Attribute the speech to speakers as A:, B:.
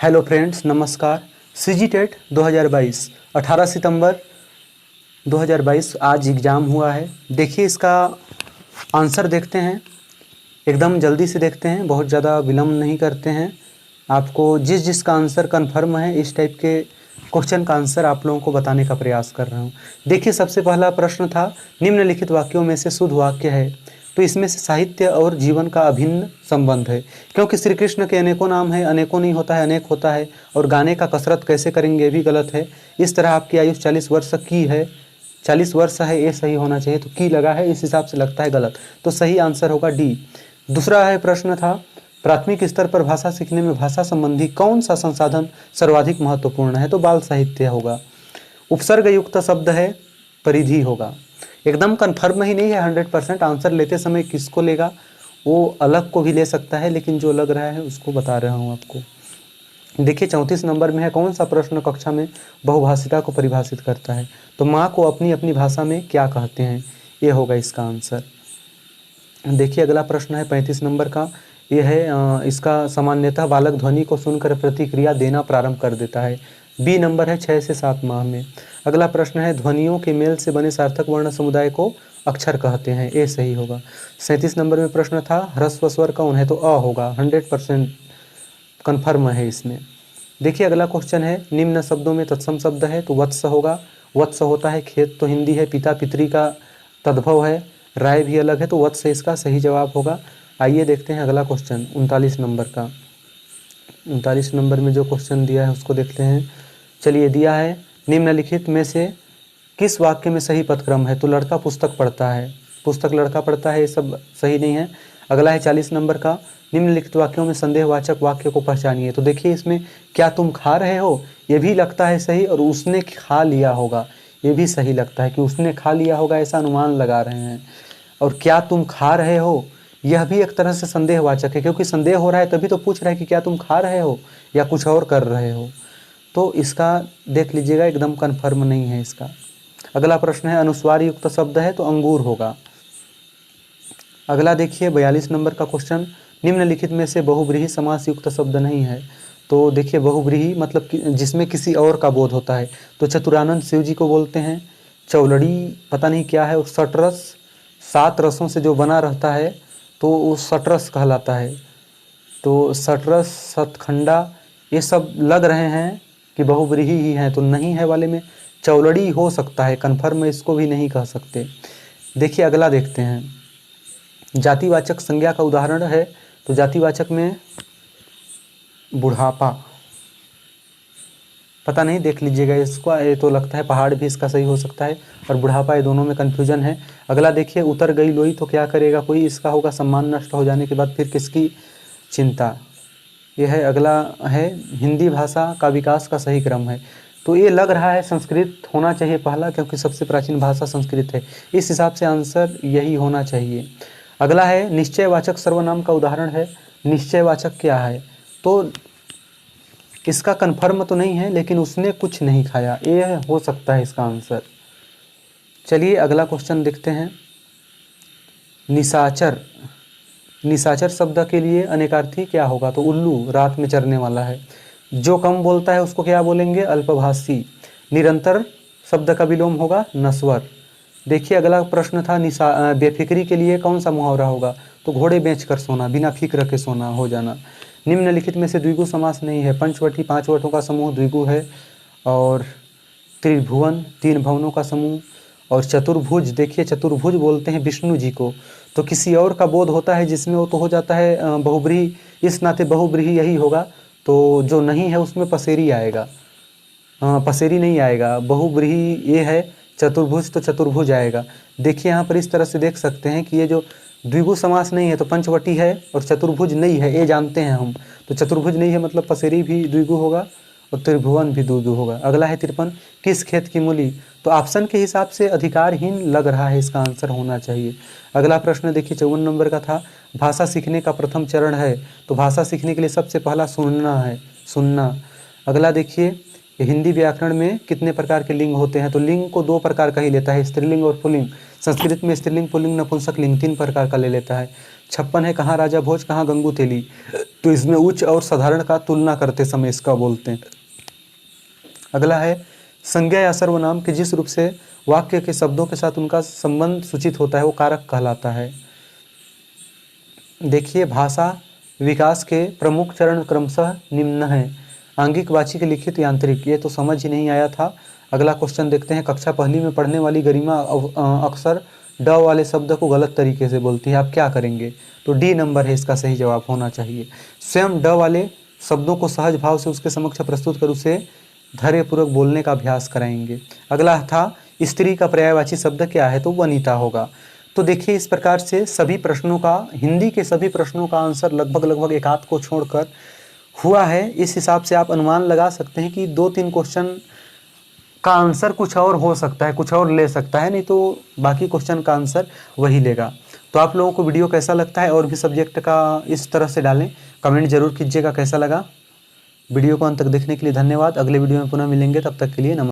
A: Hello friends, नमस्कार। CG TET 2022 18 सितंबर 2022 आज exam हुआ है। देखिए इसका आंसर देखते हैं, एकदम जल्दी से देखते हैं, बहुत ज़्यादा विलम्ब नहीं करते हैं। आपको जिसका आंसर कन्फर्म है इस टाइप के क्वेश्चन का आंसर आप लोगों को बताने का प्रयास कर रहा हूँ। देखिए सबसे पहला प्रश्न था, निम्नलिखित वाक्यों में से शुद्ध वाक्य है। तो इसमें से साहित्य और जीवन का अभिन्न संबंध है, क्योंकि श्री कृष्ण के अनेकों नाम है, अनेकों नहीं होता है, अनेक होता है। और गाने का कसरत कैसे करेंगे ये भी गलत है। इस तरह आपकी आयु 40 वर्ष की है, 40 वर्ष है, ये सही होना चाहिए। तो की लगा है, इस हिसाब से लगता है गलत। तो सही आंसर होगा डी। दूसरा है प्रश्न था, प्राथमिक स्तर पर भाषा सीखने में भाषा संबंधी कौन सा संसाधन सर्वाधिक महत्वपूर्ण है? तो बाल साहित्य होगा। उपसर्ग युक्त शब्द है, परिधि होगा। एकदम कन्फर्म ही नहीं है 100%। आंसर लेते समय किसको लेगा वो अलग को भी ले सकता है, लेकिन जो लग रहा है उसको बता रहा हूँ आपको। देखिए 34 नंबर में है, कौन सा प्रश्न कक्षा में बहुभाषिता को परिभाषित करता है? तो माँ को अपनी अपनी भाषा में क्या कहते हैं? ये होगा इसका आंसर। देखिए अगला प्रश्न है 35 नंबर का, ये है इसका सामान्यतः बालक ध्वनि को सुनकर प्रतिक्रिया देना प्रारंभ कर देता है। बी नंबर है 6 से 7 माह में। अगला प्रश्न है, ध्वनियों के मेल से बने सार्थक वर्ण समुदाय को अक्षर कहते हैं। ए सही होगा। 37 नंबर में प्रश्न था, ह्रस्व स्वर कौन है? तो अ होगा, 100% कन्फर्म है इसमें। देखिए अगला क्वेश्चन है, निम्न शब्दों में तत्सम शब्द है। तो वत्स होगा, वत्स होता है खेत, तो हिंदी है। पिता पितरी का तद्भव है, राय भी अलग है, तो वत्स इसका सही जवाब होगा। आइए देखते हैं अगला क्वेश्चन 39 नंबर का। 39 नंबर में जो क्वेश्चन दिया है उसको देखते हैं। चलिए दिया है, निम्नलिखित में से किस वाक्य में सही पदक्रम है? तो लड़का पुस्तक पढ़ता है, पुस्तक लड़का पढ़ता है, ये सब सही नहीं है। अगला है 40 नंबर का, निम्नलिखित वाक्यों में संदेहवाचक वाक्य को पहचानिए। तो देखिए इसमें क्या तुम खा रहे हो, ये भी लगता है सही, और उसने खा लिया होगा ये भी सही लगता है कि उसने खा लिया होगा, ऐसा अनुमान लगा रहे हैं। और क्या तुम खा रहे हो, यह भी एक तरह से संदेहवाचक है, क्योंकि संदेह हो रहा है तभी तो पूछ रहा है कि क्या तुम खा रहे हो या कुछ और कर रहे हो। तो इसका देख लीजिएगा, एकदम कन्फर्म नहीं है इसका। अगला प्रश्न है, अनुस्वार युक्त शब्द है, तो अंगूर होगा। अगला देखिए 42 नंबर का क्वेश्चन, निम्नलिखित में से बहुव्रीहि समास युक्त शब्द नहीं है। तो देखिए बहुव्रीहि मतलब जिसमें किसी और का बोध होता है। तो चतुरानंद शिव जी को बोलते हैं। चौलड़ी पता नहीं क्या है, और सटरस 7 रसों से जो बना रहता है तो वो सटरस कहलाता है। तो सटरस, सतखंडा, ये सब लग रहे हैं कि बहुव्रीहि ही हैं, तो नहीं है वाले में चौलड़ी हो सकता है, कन्फर्म इसको भी नहीं कह सकते। देखिए अगला देखते हैं, जातिवाचक संज्ञा का उदाहरण है। तो जातिवाचक में बुढ़ापा, पता नहीं, देख लीजिएगा इसको। ये तो लगता है पहाड़ भी इसका सही हो सकता है, और बुढ़ापा, ये दोनों में कन्फ्यूजन है। अगला देखिए, उतर गई लोई तो क्या करेगा कोई? इसका होगा सम्मान नष्ट हो जाने के बाद फिर किसकी चिंता। यह है। अगला है, हिंदी भाषा का विकास का सही क्रम है। तो ये लग रहा है संस्कृत होना चाहिए पहला, क्योंकि सबसे प्राचीन भाषा संस्कृत है। इस हिसाब से आंसर यही होना चाहिए। अगला है, निश्चयवाचक सर्वनाम का उदाहरण है। निश्चयवाचक क्या है? तो इसका कन्फर्म तो नहीं है, लेकिन उसने कुछ नहीं खाया, ये हो सकता है इसका आंसर। चलिए अगला क्वेश्चन देखते हैं, निशाचर। निशाचर शब्द के लिए अनेकार्थी क्या होगा? तो उल्लू, रात में चरने वाला है। जो कम बोलता है उसको क्या बोलेंगे? अल्पभाषी। निरंतर शब्द का विलोम होगा नस्वर। देखिए अगला प्रश्न था, बेफिक्री के लिए कौन सा मुहावरा होगा? तो घोड़े बेच कर सोना, बिना फिक्र के सोना हो जाना। निम्नलिखित में से द्विगु समास नहीं है। पंचवटी 5 वटों का समूह द्विगु है, और त्रिभुवन 3 भवनों का समूह, और चतुर्भुज, देखिए चतुर्भुज बोलते हैं विष्णु जी को, तो किसी और का बोध होता है जिसमें वो तो हो जाता है बहुव्रीहि, इस नाते बहुव्रीहि यही होगा। तो जो नहीं है उसमें पसेरी आएगा, पसेरी नहीं आएगा। बहुव्रीहि ये है, चतुर्भुज तो चतुर्भुज आएगा। देखिए यहाँ पर इस तरह से देख सकते हैं कि ये जो द्विगु समास नहीं है तो पंचवटी है, और चतुर्भुज नहीं है, ये जानते हैं हम। तो चतुर्भुज नहीं है मतलब पसेरी भी द्विगु होगा, और त्रिभुवन भी द्विगु होगा। अगला है 53, किस खेत की मूली? तो ऑप्शन के हिसाब से अधिकारहीन लग रहा है, इसका आंसर होना चाहिए। अगला प्रश्न देखिए 54 नंबर का था, भाषा सीखने का प्रथम चरण है। तो भाषा सीखने के लिए सबसे पहला सुनना है, सुनना। अगला देखिए, हिंदी व्याकरण में कितने प्रकार के लिंग होते हैं? तो लिंग को 2 प्रकार का ही लेता है, स्त्रीलिंग और पुल्लिंग। संस्कृत में स्त्रीलिंग, पुल्लिंग, नपुंसक लिंग 3 प्रकार का ले लेता है। 56 है, कहाँ राजा भोज, कहाँ गंगू तेली। तो इसमें उच्च और साधारण का तुलना करते समय इसका बोलते हैं। अगला है संज्ञा या सर्वनाम के जिस रूप से वाक्य के शब्दों के साथ उनका संबंध सूचित होता है वो कारक कहलाता है। देखिए, भाषा विकास के प्रमुख चरण क्रमशः निम्न हैं। आंगिक, वाचिक, लिखित, यांत्रिक, ये तो समझ ही नहीं आया था। अगला क्वेश्चन देखते हैं। कक्षा पहली में पढ़ने वाली गरिमा अक्सर ड वाले शब्द को गलत तरीके से बोलती है, आप क्या करेंगे? तो डी नंबर है इसका सही जवाब होना चाहिए। स्वयं ड वाले शब्दों को सहज भाव से उसके समक्ष प्रस्तुत कर उसे धैर्यपूर्वक बोलने का अभ्यास कराएंगे। अगला था स्त्री का पर्यायवाची शब्द क्या है? तो वनिता होगा। तो देखिए, इस प्रकार से सभी प्रश्नों का, हिंदी के सभी प्रश्नों का आंसर लगभग एक आध को छोड़कर हुआ है। इस हिसाब से आप अनुमान लगा सकते हैं कि 2-3 क्वेश्चन का आंसर कुछ और हो सकता है, कुछ और ले सकता है, नहीं तो बाकी क्वेश्चन का आंसर वही लेगा। तो आप लोगों को वीडियो कैसा लगता है? और भी सब्जेक्ट का इस तरह से डालें, कमेंट जरूर कीजिएगा कैसा लगा। वीडियो को अंत तक देखने के लिए धन्यवाद। अगले वीडियो में पुनः मिलेंगे, तब तक के लिए नमस्कार।